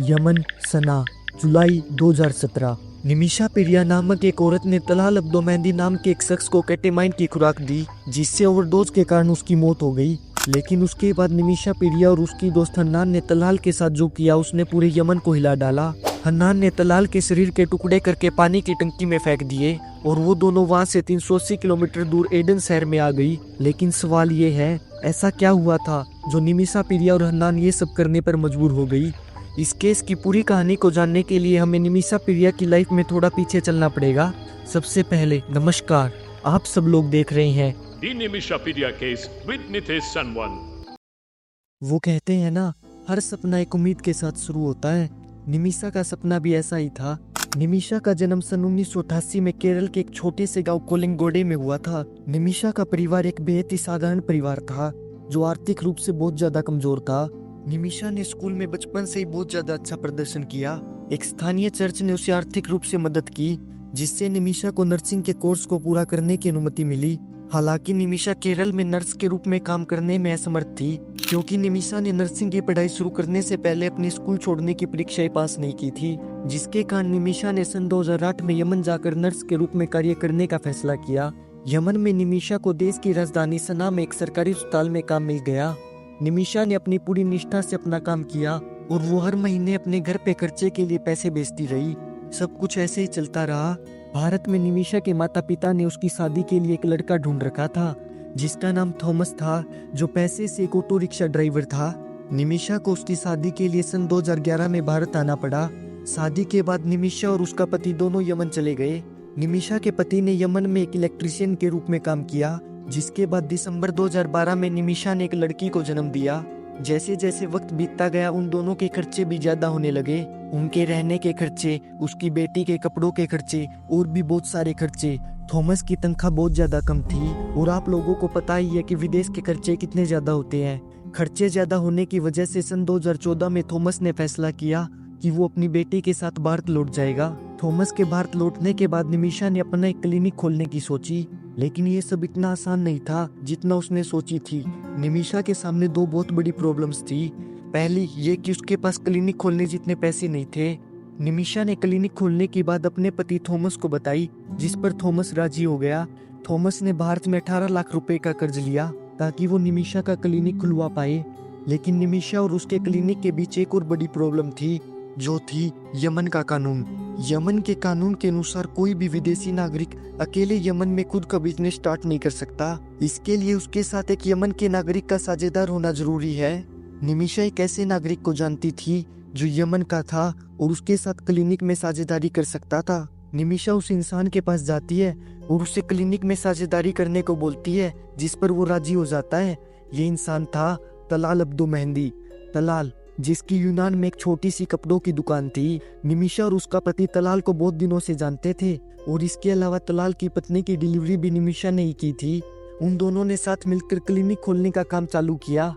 Yemen, सना, जुलाई 2017। निमिषा पेरिया नामक एक औरत ने तलाल अब्दो मेहंदी नाम के एक शख्स को केटेमाइन की खुराक दी, जिससे ओवरडोज के कारण उसकी मौत हो गई। लेकिन उसके बाद निमिषा पेरिया और उसकी दोस्त हन्नान ने तलाल के साथ जो किया उसने पूरे यमन को हिला डाला। हन्नान ने तलाल के शरीर के टुकड़े करके पानी की टंकी में फेंक दिए और वो दोनों वहां से 380 किलोमीटर दूर एडन शहर में आ गई। लेकिन सवाल ये है, ऐसा क्या हुआ था जो निमिषा पेरिया और हन्नान ये सब करने पर मजबूर हो गई? इस केस की पूरी कहानी को जानने के लिए हमें निमिषा पेरिया की लाइफ में थोड़ा पीछे चलना पड़ेगा। सबसे पहले नमस्कार, आप सब लोग देख रहे हैं The Nimisha Pedia case with Nitesh Sanwan. वो कहते हैं ना, हर सपना एक उम्मीद के साथ शुरू होता है। निमिषा का सपना भी ऐसा ही था। निमिषा का जन्म सन 1988 में केरल के एक छोटे से गांव कोलिंगोडे में हुआ था। निमिषा का परिवार एक बेहद ही साधारण परिवार था जो आर्थिक रूप से बहुत ज्यादा कमजोर था। निमिषा ने स्कूल में बचपन से ही बहुत ज्यादा अच्छा प्रदर्शन किया। एक स्थानीय चर्च ने उसे आर्थिक रूप से मदद की, जिससे निमिषा को नर्सिंग के कोर्स को पूरा करने की अनुमति मिली। हालांकि निमिषा केरल में नर्स के रूप में काम करने में असमर्थ थी, क्योंकि निमिषा ने नर्सिंग की पढ़ाई शुरू करने से पहले अपनी स्कूल छोड़ने की परीक्षाएं पास नहीं की थी, जिसके कारण निमिषा ने सन 2008 में यमन जाकर नर्स के रूप में कार्य करने का फैसला किया। यमन में निमिषा को देश की राजधानी सना में एक सरकारी अस्पताल में काम मिल गया। निमिषा ने अपनी पूरी निष्ठा से अपना काम किया और वो हर महीने अपने घर पे खर्चे के लिए पैसे भेजती रही। सब कुछ ऐसे ही चलता रहा। भारत में निमिषा के माता पिता ने उसकी शादी के लिए एक लड़का ढूंढ रखा था, जिसका नाम थॉमस था, जो पैसे से एक ऑटो रिक्शा ड्राइवर था। निमिषा को उसकी शादी के लिए सन 2011 में भारत आना पड़ा। शादी के बाद निमिषा और उसका पति दोनों यमन चले गए। निमिषा के पति ने यमन में एक इलेक्ट्रीशियन के रूप में काम किया, जिसके बाद दिसंबर 2012 में निमिषा ने एक लड़की को जन्म दिया। जैसे जैसे वक्त बीतता गया उन दोनों के खर्चे भी ज्यादा होने लगे। उनके रहने के खर्चे, उसकी बेटी के कपड़ों के खर्चे और भी बहुत सारे खर्चे। थॉमस की तनख्वाह बहुत ज्यादा कम थी और आप लोगों को पता ही है कि विदेश के खर्चे कितने ज्यादा होते हैं। खर्चे ज्यादा होने की वजह से सन 2014 में थॉमस ने फैसला किया कि वो अपनी बेटी के साथ भारत लौट जाएगा। थॉमस के भारत लौटने के बाद निमिषा ने अपना एक क्लिनिक खोलने की सोची, लेकिन ये सब इतना आसान नहीं था जितना उसने सोची थी। निमिषा के सामने दो बहुत बड़ी प्रॉब्लम्स थी। पहली ये कि उसके पास क्लिनिक खोलने जितने पैसे नहीं थे। निमिषा ने क्लिनिक खोलने की बात अपने पति थॉमस को बताई, जिस पर थॉमस राजी हो गया। थॉमस ने भारत में 18 लाख रुपए का कर्ज लिया ताकि वो निमिषा का क्लिनिक खुलवा पाए। लेकिन निमिषा और उसके क्लिनिक के बीच एक और बड़ी प्रॉब्लम थी, जो थी यमन का कानून। यमन के कानून के अनुसार कोई भी विदेशी नागरिक अकेले यमन में खुद का बिजनेस स्टार्ट नहीं कर सकता। इसके लिए उसके साथ एक यमन के नागरिक का साझेदार होना जरूरी है। निमिषा एक ऐसे नागरिक को जानती थी जो यमन का था और उसके साथ क्लिनिक में साझेदारी कर सकता था। निमिषा उस इंसान के पास जाती है और उसे क्लिनिक में साझेदारी करने को बोलती है, जिस पर वो राजी हो जाता है। ये इंसान था तलाल अब्दो मेहंदी। तलाल, जिसकी यूनान में एक छोटी सी कपड़ों की दुकान थी। निमिषा और उसका पति तलाल को बहुत दिनों से जानते थे और इसके अलावा तलाल की पत्नी की डिलीवरी भी निमिषा ने ही की थी। उन दोनों ने साथ मिलकर क्लिनिक खोलने का काम चालू किया,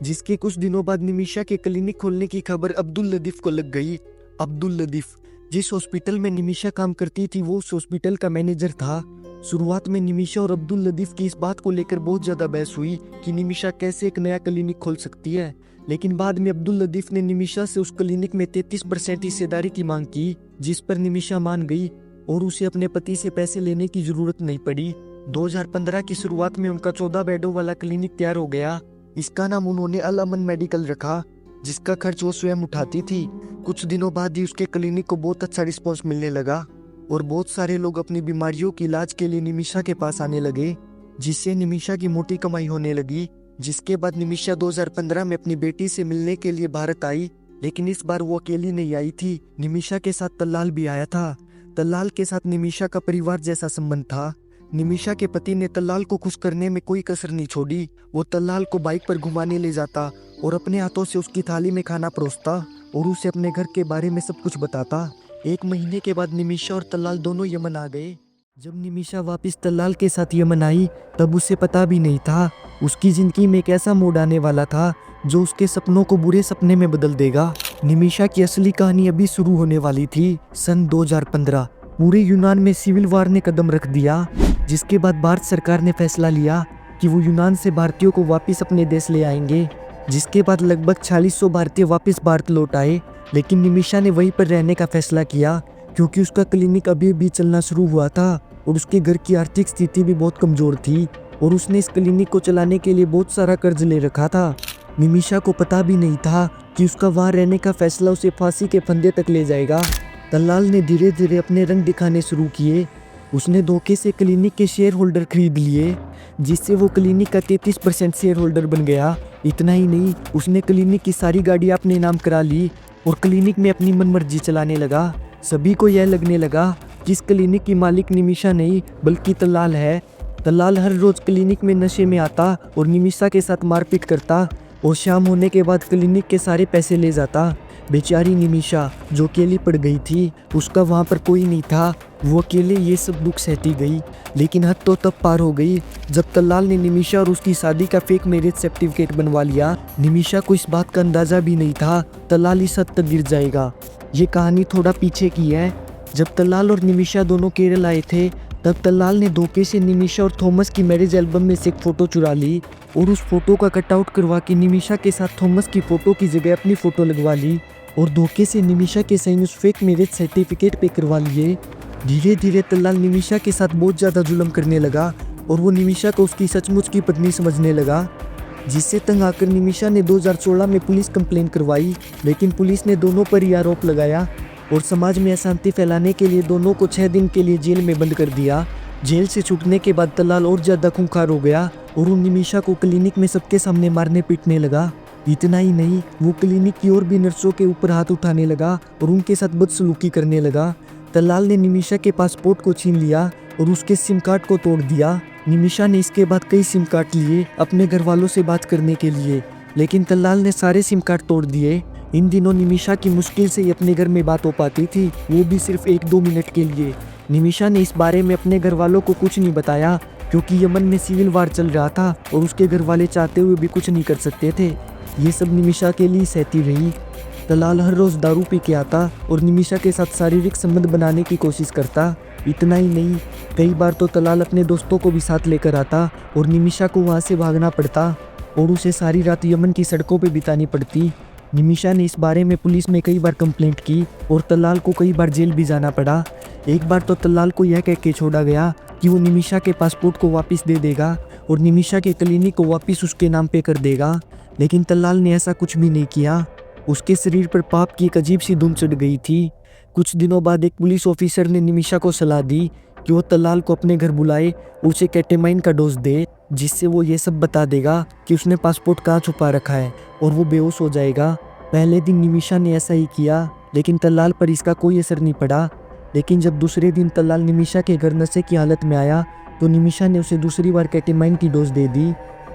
जिसके कुछ दिनों बाद निमिषा के क्लिनिक खोलने की खबर अब्दुल लतीफ को लग गई। अब्दुल लतीफ, जिस हॉस्पिटल में निमिषा काम करती थी, वो उस हॉस्पिटल का मैनेजर था। शुरुआत में निमिषा और अब्दुल लतीफ की इस बात को लेकर बहुत ज्यादा बहस हुई कि निमिषा कैसे एक नया क्लिनिक खोल सकती है। लेकिन बाद में अब्दुल लतीफ ने निमिषा से उस क्लिनिक में 33% हिस्सेदारी की मांग की, जिस पर निमिषा मान गई और उसे अपने पति से पैसे लेने की जरूरत नहीं पड़ी। 2015 की शुरुआत में उनका 14 बेडों वाला क्लिनिक तैयार हो गया। इसका नाम उन्होंने अल अमन मेडिकल रखा, जिसका खर्च वो स्वयं उठाती थी। कुछ दिनों बाद ही उसके क्लिनिक को बहुत अच्छा रिस्पॉन्स मिलने लगा और बहुत सारे लोग अपनी बीमारियों के इलाज के लिए निमिषा के पास आने लगे, जिससे निमिषा की मोटी कमाई होने लगी। जिसके बाद निमिषा 2015 में अपनी बेटी से मिलने के लिए भारत आई, लेकिन इस बार वो अकेली नहीं आई थी। निमिषा के साथ तलाल भी आया था। तलाल के साथ निमिषा का परिवार जैसा संबंध था। निमिषा के पति ने तलाल को खुश करने में कोई कसर नहीं छोड़ी। वो तलाल को बाइक पर घुमाने ले जाता और अपने हाथों से उसकी थाली में खाना परोसता और उसे अपने घर के बारे में सब कुछ बताता। एक महीने के बाद निमिषा और तलाल दोनों यमन आ गए। जब निमिषा वापस तलाल के साथ यमन आई, तब उसे पता भी नहीं था उसकी जिंदगी में एक ऐसा मोड़ आने वाला था जो उसके सपनों को बुरे सपने में बदल देगा। निमिषा की असली कहानी अभी शुरू होने वाली थी। सन 2015 पूरे यूनान में सिविल वार ने कदम रख दिया, जिसके बाद भारत सरकार ने फैसला लिया कि वो यूनान से भारतीयों को वापस अपने देश ले आएंगे। जिसके बाद लगभग 4600 भारतीय वापस भारत लौट आए, लेकिन निमिषा ने वहीं पर रहने का फैसला किया क्योंकि उसका क्लिनिक अभी भी चलना शुरू हुआ था और उसके घर की आर्थिक स्थिति भी बहुत कमज़ोर थी और उसने इस क्लिनिक को चलाने के लिए बहुत सारा कर्ज ले रखा था। निमिषा को पता भी नहीं था कि उसका वहाँ रहने का फैसला उसे फांसी के फंदे तक ले जाएगा। दलाल ने धीरे धीरे अपने रंग दिखाने शुरू किए। उसने धोखे से क्लिनिक के शेयर होल्डर खरीद लिए, जिससे वो क्लिनिक का 33% शेयर होल्डर बन गया। इतना ही नहीं, उसने क्लिनिक की सारी गाड़ियाँ अपने नाम करा ली और क्लिनिक में अपनी मनमर्जी चलाने लगा। सभी को यह लगने लगा कि इस क्लिनिक की मालिक निमिषा नहीं बल्कि दलाल है। दलाल हर रोज क्लिनिक में नशे में आता और निमिषा के साथ मारपीट करता और शाम होने के बाद क्लिनिक के सारे पैसे ले जाता। बेचारी निमिषा जो अकेली पड़ गई थी, उसका वहाँ पर कोई नहीं था, वो अकेले ये सब दुख सहती गई। लेकिन हद तो तब पार हो गई जब दलाल ने निमिषा और उसकी शादी का फेक मैरिज सर्टिफिकेट बनवा लिया। निमिषा को इस बात का अंदाजा भी नहीं था दलाल इस हद तक गिर जाएगा। ये कहानी थोड़ा पीछे की है। जब दलाल और निमिषा दोनों केरल आए थे, तब दलाल ने धोखे से निमिषा और थॉमस की मैरिज एल्बम में से एक फ़ोटो चुरा ली और उस फोटो का कटआउट करवा के निमिषा के साथ थॉमस की फ़ोटो की जगह अपनी फ़ोटो लगवा ली और धोखे से निमिषा के साइन उस फेक मैरिज सर्टिफिकेट पे करवा लिए। धीरे धीरे दलाल निमिषा के साथ बहुत ज़्यादा जुल्म करने लगा और वो निमिषा को उसकी सचमुच की पत्नी समझने लगा, जिससे तंग आकर निमिषा ने 2016 में पुलिस कंप्लेंट करवाई। लेकिन पुलिस ने दोनों पर ही आरोप लगाया और समाज में अशांति फैलाने के लिए दोनों को 6 दिन के लिए जेल में बंद कर दिया। जेल से छूटने के बाद दलाल और ज़्यादा खूंखार हो गया और वो निमिषा को क्लिनिक में सबके सामने मारने पीटने लगा। इतना ही नहीं, वो क्लिनिक की और भी नर्सों के ऊपर हाथ उठाने लगा और उनके साथ बदसलूकी करने लगा। दलाल ने निमिषा के पासपोर्ट को छीन लिया और उसके सिम कार्ड को तोड़ दिया। निमिषा ने इसके बाद कई सिम कार्ड लिए अपने घर वालों से बात करने के लिए, लेकिन दलाल ने सारे सिम कार्ड तोड़ दिए। इन दिनों निमिषा की मुश्किल से ही अपने घर में बात हो पाती थी, वो भी सिर्फ 1-2 मिनट के लिए। निमिषा ने इस बारे में अपने घर वालों को कुछ नहीं बताया क्योंकि यमन में सिविल वार चल रहा था और उसके घर वाले चाहते हुए भी कुछ नहीं कर सकते थे। ये सब निमिषा के लिए सहती रही। दलाल हर रोज़ दारू पी के आता और निमिषा के साथ शारीरिक संबंध बनाने की कोशिश करता। इतना ही नहीं, कई बार तो दलाल अपने दोस्तों को भी साथ लेकर आता और निमिषा को वहाँ से भागना पड़ता और उसे सारी रात यमन की सड़कों पर बितानी पड़ती। निमिषा ने इस बारे में पुलिस में कई बार कंप्लेंट की और दलाल को कई बार जेल भी जाना पड़ा। एक बार तो दलाल को यह कह के छोड़ा गया कि वो निमिषा के पासपोर्ट को वापस दे देगा और निमिषा के क्लिनिक को वापस उसके नाम पे कर देगा, लेकिन दलाल ने ऐसा कुछ भी नहीं किया। उसके शरीर पर पाप की एक अजीब सी धुन चढ़ गई थी। कुछ दिनों बाद एक पुलिस ऑफिसर ने निमिषा को सलाह दी कि वो दलाल को अपने घर बुलाए, उसे केटामाइन का डोज दे, जिससे वो ये सब बता देगा कि उसने पासपोर्ट कहाँ छुपा रखा है और वो बेहोश हो जाएगा। पहले दिन निमिषा ने ऐसा ही किया, लेकिन दलाल पर इसका कोई असर नहीं पड़ा। लेकिन जब दूसरे दिन दलाल निमिषा के घर नशे की हालत में आया तो निमिषा ने उसे दूसरी बार केटामाइन की डोज दे दी,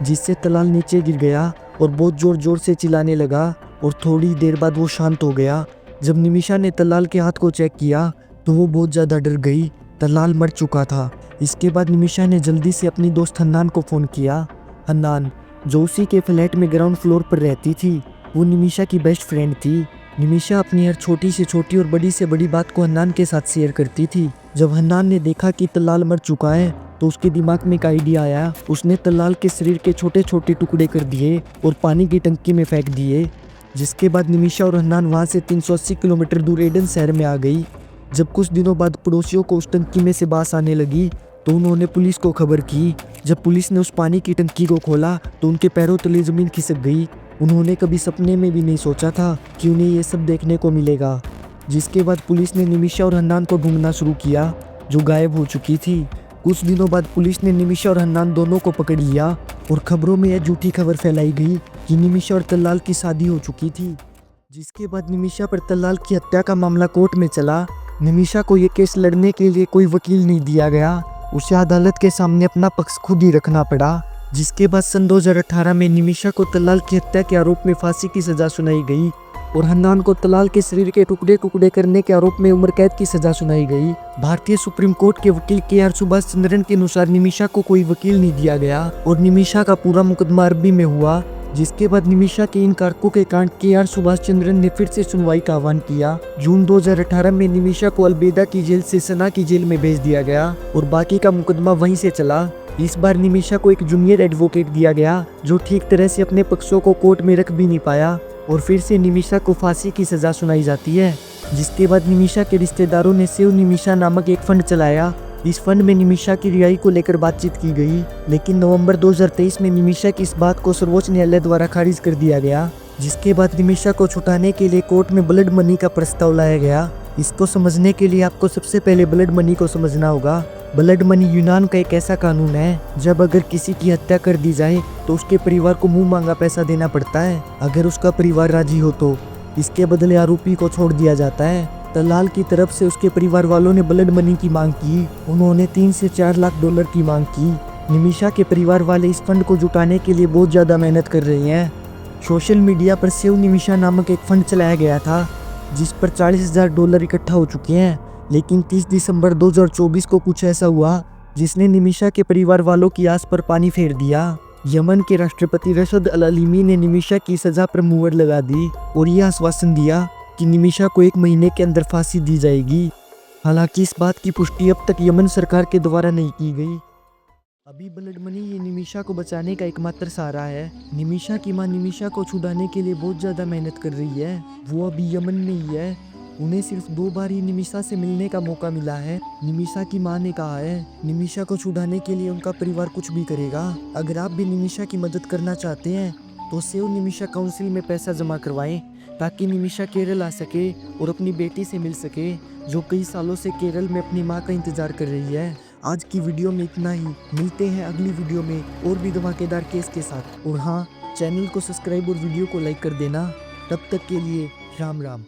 जिससे दलाल नीचे गिर गया और बहुत ज़ोर ज़ोर से चिल्लाने लगा और थोड़ी देर बाद वो शांत हो गया। जब निमिषा ने दलाल के हाथ को चेक किया तो वो बहुत ज़्यादा डर गई। दलाल मर चुका था। इसके बाद निमिषा ने जल्दी से अपनी दोस्त हन्नान को फ़ोन किया। हन्नान जो उसी के फ्लैट में ग्राउंड फ्लोर पर रहती थी, वो निमिषा की बेस्ट फ्रेंड थी। निमिषा अपनी हर छोटी से छोटी और बड़ी से बड़ी बात को हन्नान के साथ शेयर करती थी। जब हन्नान ने देखा कि दलाल मर चुका है तो उसके दिमाग में एक आइडिया आया। उसने दलाल के शरीर के छोटे छोटे टुकड़े कर दिए और पानी की टंकी में फेंक दिए। जिसके बाद निमिषा और हन्नान वहाँ से 380 किलोमीटर दूर एडन शहर में आ गई। जब कुछ दिनों बाद पड़ोसियों को उस टंकी में से बास आने लगी तो उन्होंने पुलिस को खबर की। जब पुलिस ने उस पानी की टंकी को खोला तो उनके पैरों तले ज़मीन खिसक गई। उन्होंने कभी सपने में भी नहीं सोचा था कि उन्हें ये सब देखने को मिलेगा। जिसके बाद पुलिस ने निमिषा और हन्नान को ढूंढना शुरू किया, जो गायब हो चुकी थी। कुछ दिनों बाद पुलिस ने निमिषा और हन्नान दोनों को पकड़ लिया और खबरों में यह झूठी खबर फैलाई गई कि निमिषा और दलाल की शादी हो चुकी थी। जिसके बाद निमिषा पर दलाल की हत्या का मामला कोर्ट में चला। निमिषा को ये केस लड़ने के लिए कोई वकील नहीं दिया गया, उसे अदालत के सामने अपना पक्ष खुद ही रखना पड़ा। जिसके बाद सन 2018 में निमिषा को दलाल की हत्या के आरोप में फांसी की सजा सुनाई गई और हन्नान को दलाल के शरीर के टुकड़े टुकड़े करने के आरोप में उम्र कैद की सजा सुनाई गई। भारतीय सुप्रीम कोर्ट के वकील KR सुभाष चंद्रन के अनुसार निमिषा को कोई वकील नहीं दिया गया और निमिषा का पूरा मुकदमा अरबी में हुआ। जिसके बाद निमिषा के इन कारकों के कांड KR सुभाष चंद्रन ने फिर से सुनवाई का आह्वान किया। जून 2018 में निमिषा को अलबेदा की जेल से सना की जेल में भेज दिया गया और बाकी का मुकदमा वहीं से चला। इस बार निमिषा को एक जूनियर एडवोकेट दिया गया जो ठीक तरह से अपने पक्षों को कोर्ट में रख भी नहीं पाया और फिर से निमिषा को फांसी की सजा सुनाई जाती है। जिसके बाद निमिषा के रिश्तेदारों ने सेव निमिषा नामक एक फंड चलाया। इस फंड में निमिषा की रिहाई को लेकर बातचीत की गई, लेकिन नवंबर 2023 में निमिषा की इस बात को सर्वोच्च न्यायालय द्वारा खारिज कर दिया गया। जिसके बाद निमिषा को छुटाने के लिए कोर्ट में ब्लड मनी का प्रस्ताव लाया गया। इसको समझने के लिए आपको सबसे पहले ब्लड मनी को समझना होगा। ब्लड मनी यूनान का एक ऐसा कानून है जब अगर किसी की हत्या कर दी जाए तो उसके परिवार को मुंह मांगा पैसा देना पड़ता है। अगर उसका परिवार राजी हो तो इसके बदले आरोपी को छोड़ दिया जाता है। दलाल की तरफ से उसके परिवार वालों ने ब्लड मनी की मांग की। उन्होंने 3 से 4 लाख डॉलर की मांग की। निमिषा के परिवार वाले इस फंड को जुटाने के लिए बहुत ज़्यादा मेहनत कर रहे हैं। सोशल मीडिया पर सेव निमिषा नामक एक फंड चलाया गया था जिस पर $40,000 इकट्ठा हो चुके हैं। लेकिन 30 दिसंबर 2024 को कुछ ऐसा हुआ जिसने निमिषा के परिवार वालों की आस पर पानी फेर दिया। यमन के राष्ट्रपति रशद अल अलीमी ने निमिषा की सजा पर मुहर लगा दी और यह आश्वासन दिया कि निमिषा को 1 महीने के अंदर फांसी दी जाएगी। हालांकि इस बात की पुष्टि अब तक यमन सरकार के द्वारा नहीं की गई। अभी ब्लड मनी ये निमिषा को बचाने का एकमात्र सहारा है। निमिषा की मां निमिषा को छुड़ाने के लिए बहुत ज़्यादा मेहनत कर रही है। वो अभी यमन में ही है। उन्हें सिर्फ 2 बार ही निमिषा से मिलने का मौका मिला है। निमिषा की मां ने कहा है निमिषा को छुड़ाने के लिए उनका परिवार कुछ भी करेगा। अगर आप भी निमिषा की मदद करना चाहते हैं तो सेव निमिषा काउंसिल में पैसा जमा करवाएं ताकि निमिषा केरल आ सके और अपनी बेटी से मिल सके जो कई सालों से केरल में अपनी मां का इंतजार कर रही है। आज की वीडियो में इतना ही। मिलते हैं अगली वीडियो में और भी धमाकेदार केस के साथ। और हाँ, चैनल को सब्सक्राइब और वीडियो को लाइक कर देना। तब तक के लिए राम राम।